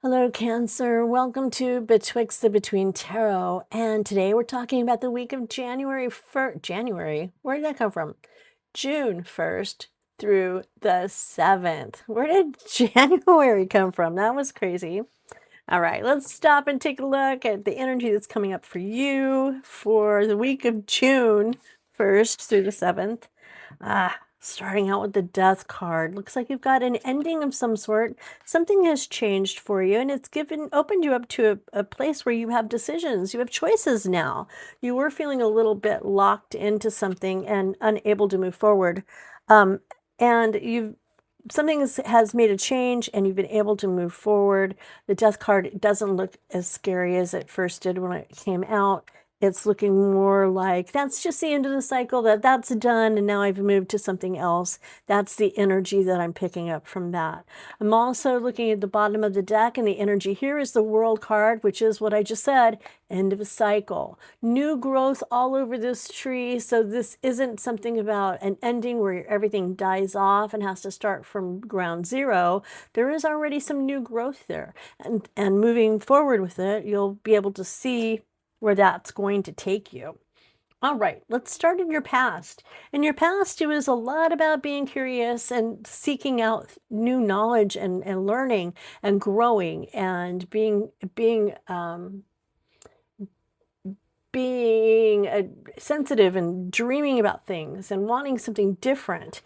Hello, Cancer. Welcome to Betwixt the Between Tarot. And today we're talking about the week of January 1st. January? Where did that come from? June 1st through the 7th. Where did January come from? That was crazy. All right, let's stop and take a look at the energy that's coming up for you for the week of June 1st through the 7th. Starting out with the Death card. Looks like you've got an ending of some sort. Something has changed for you, and it's opened you up to a place where you have decisions. You have choices now. You were feeling a little bit locked into something and unable to move forward. And something has made a change and you've been able to move forward. The Death card doesn't look as scary as it first did when it came out. It's looking more like that's just the end of the cycle, that's done, and now I've moved to something else. That's the energy that I'm picking up from that. I'm also looking at the bottom of the deck, and the energy here is the World card, which is what I just said, end of a cycle. New growth all over this tree, so this isn't something about an ending where everything dies off and has to start from ground zero. There is already some new growth there, and moving forward with it, you'll be able to see where that's going to take you. All right, let's start in your past. In your past, it was a lot about being curious and seeking out new knowledge and learning and growing and being sensitive and dreaming about things and wanting something different.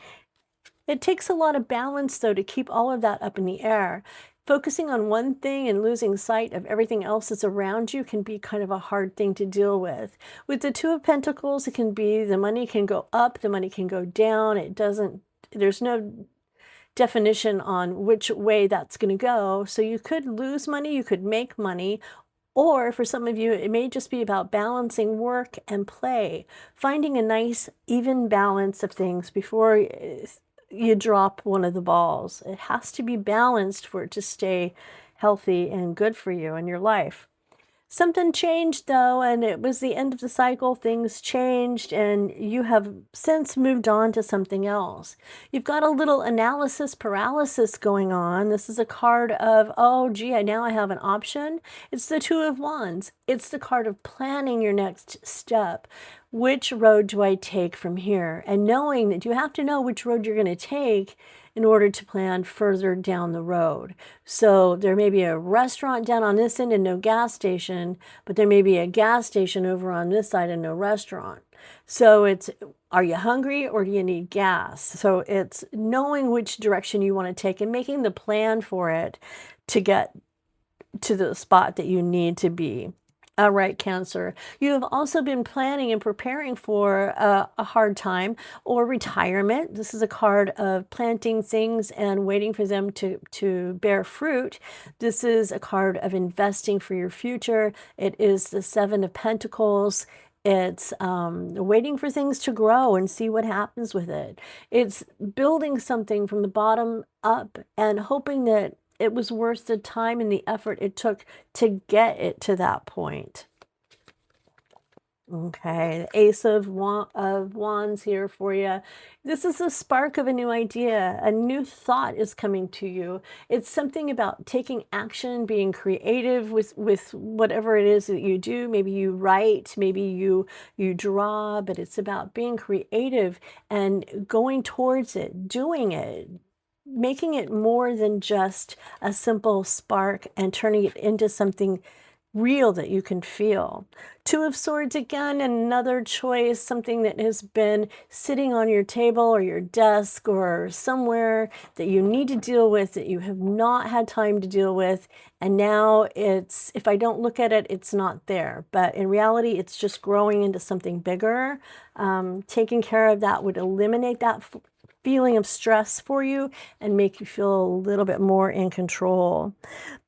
It takes a lot of balance, though, to keep all of that up in the air. Focusing on one thing and losing sight of everything else that's around you can be kind of a hard thing to deal with. With the Two of Pentacles, it can be the money can go up, the money can go down. There's no definition on which way that's going to go. So you could lose money, you could make money, or for some of you, it may just be about balancing work and play, finding a nice, even balance of things before you drop one of the balls. It has to be balanced for it to stay healthy and good for you in your life. Something changed, though, and it was the end of the cycle. Things changed, and you have since moved on to something else. You've got a little analysis paralysis going on. This is a card of, oh, gee, now I have an option. It's the Two of Wands. It's the card of planning your next step. Which road do I take from here? And knowing that you have to know which road you're going to take in order to plan further down the road. So there may be a restaurant down on this end and no gas station, but there may be a gas station over on this side and no restaurant. So it's, are you hungry or do you need gas? So it's knowing which direction you want to take and making the plan for it to get to the spot that you need to be. All right, Cancer. You have also been planning and preparing for a hard time or retirement. This is a card of planting things and waiting for them to bear fruit. This is a card of investing for your future. It is the Seven of Pentacles. It's waiting for things to grow and see what happens with it. It's building something from the bottom up and hoping that it was worth the time and the effort it took to get it to that point. Okay, the Ace of Wands here for you. This is the spark of a new idea. A new thought is coming to you. It's something about taking action, being creative with whatever it is that you do. Maybe you write, maybe you draw, but it's about being creative and going towards it, doing it, making it more than just a simple spark and turning it into something real that you can feel. Two of Swords again, another choice, something that has been sitting on your table or your desk or somewhere that you need to deal with that you have not had time to deal with. And now it's, if I don't look at it, it's not there. But in reality, it's just growing into something bigger. Taking care of that would eliminate that feeling of stress for you and make you feel a little bit more in control.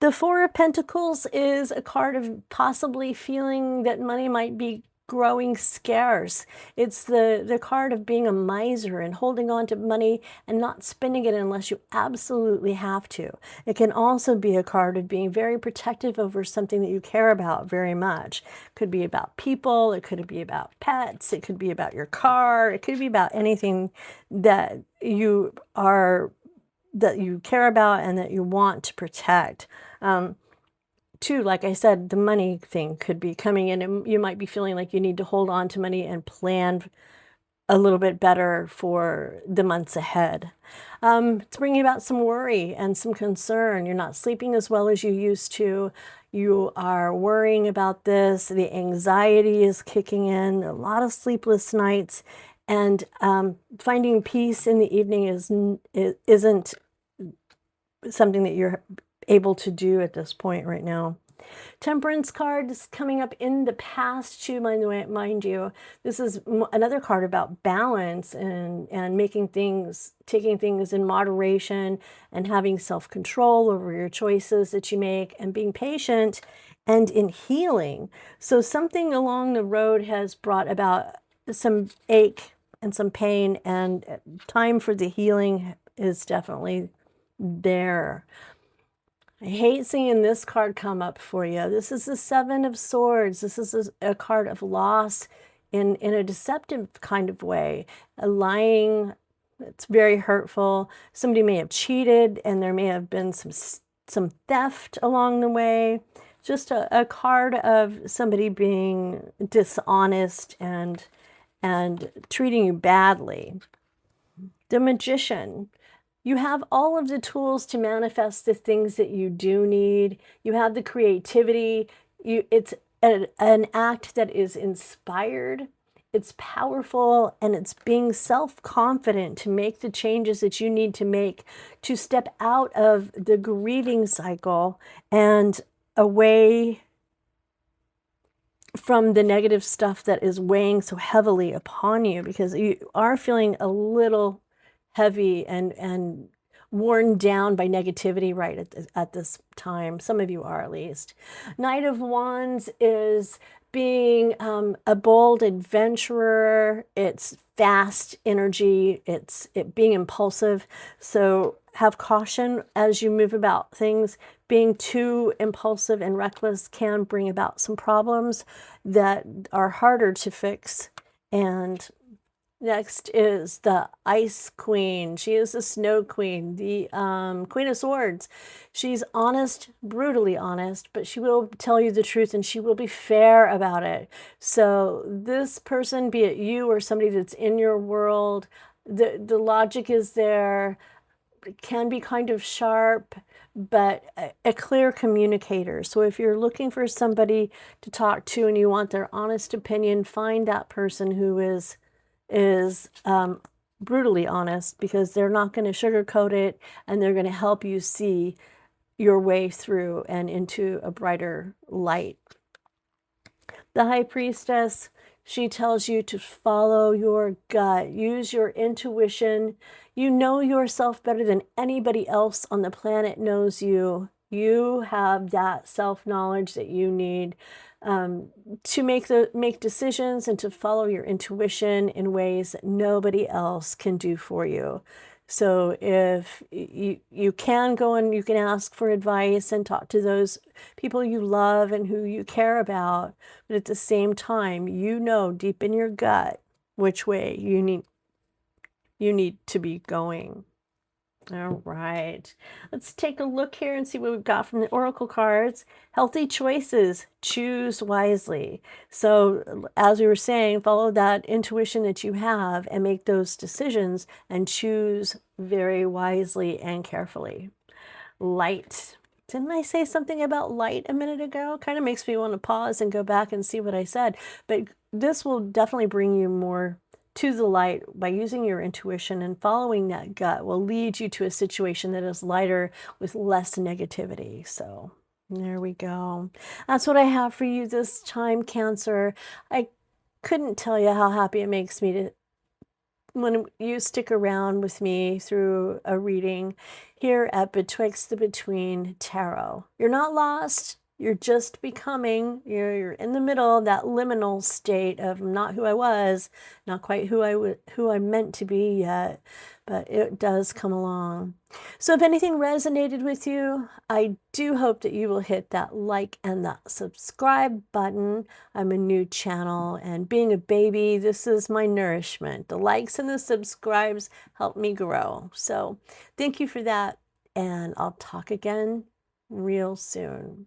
The Four of Pentacles is a card of possibly feeling that money might be growing scarce. It's the card of being a miser and holding on to money and not spending it unless you absolutely have to. It can also be a card of being very protective over something that you care about very much. It could be about people, it could be about pets, it could be about your car, it could be about anything that you are that you care about and that you want to protect. Too, like I said, the money thing could be coming in, and you might be feeling like you need to hold on to money and plan a little bit better for the months ahead. It's bringing about some worry and some concern. You're not sleeping as well as you used to. You are worrying about this. The anxiety is kicking in, a lot of sleepless nights, and finding peace in the evening isn't something that you're able to do at this point right now. Temperance card is coming up in the past too, mind you. This is another card about balance and making things, taking things in moderation and having self-control over your choices that you make and being patient and in healing. So something along the road has brought about some ache and some pain, and time for the healing is definitely there. I hate seeing this card come up for you. This is the Seven of Swords. This is a card of loss in a deceptive kind of way. A lying, it's very hurtful. Somebody may have cheated, and there may have been some theft along the way. Just a card of somebody being dishonest and treating you badly. The Magician. You have all of the tools to manifest the things that you do need. You have the creativity. It's an act that is inspired. It's powerful, and it's being self-confident to make the changes that you need to make to step out of the grieving cycle and away from the negative stuff that is weighing so heavily upon you, because you are feeling a little heavy and worn down by negativity right at this time. Some of you are, at least. Knight of Wands is being a bold adventurer. It's fast energy. It's being impulsive. So have caution as you move about things. Being too impulsive and reckless can bring about some problems that are harder to fix. And next is the Ice Queen. She is the Snow Queen, the Queen of Swords. She's honest, brutally honest, but she will tell you the truth, and she will be fair about it. So this person, be it you or somebody that's in your world, the logic is there. It can be kind of sharp, but a clear communicator. So if you're looking for somebody to talk to and you want their honest opinion, find that person who is brutally honest, because they're not going to sugarcoat it, and they're going to help you see your way through and into a brighter light. The High Priestess, she tells you to follow your gut, use your intuition. You know yourself better than anybody else on the planet knows you. You have that self-knowledge that you need to make decisions and to follow your intuition in ways that nobody else can do for you. So if you can go and you can ask for advice and talk to those people you love and who you care about, but at the same time, you know deep in your gut which way you need to be going. All right, let's take a look here and see what we've got from the oracle cards. Healthy choices, choose wisely. So as we were saying, follow that intuition that you have and make those decisions and choose very wisely and carefully. Light. Didn't I say something about light a minute ago? Kind of makes me want to pause and go back and see what I said. But this will definitely bring you more to the light by using your intuition, and following that gut will lead you to a situation that is lighter with less negativity. So there we go. That's what I have for you this time, Cancer. I couldn't tell you how happy it makes me when you stick around with me through a reading here at Betwixt the Between Tarot. You're not lost. You're just becoming, you're in the middle of that liminal state of not who I was, not quite who I'm meant to be yet, but it does come along. So if anything resonated with you, I do hope that you will hit that like and that subscribe button. I'm a new channel, and being a baby, this is my nourishment. The likes and the subscribes help me grow. So thank you for that, and I'll talk again real soon.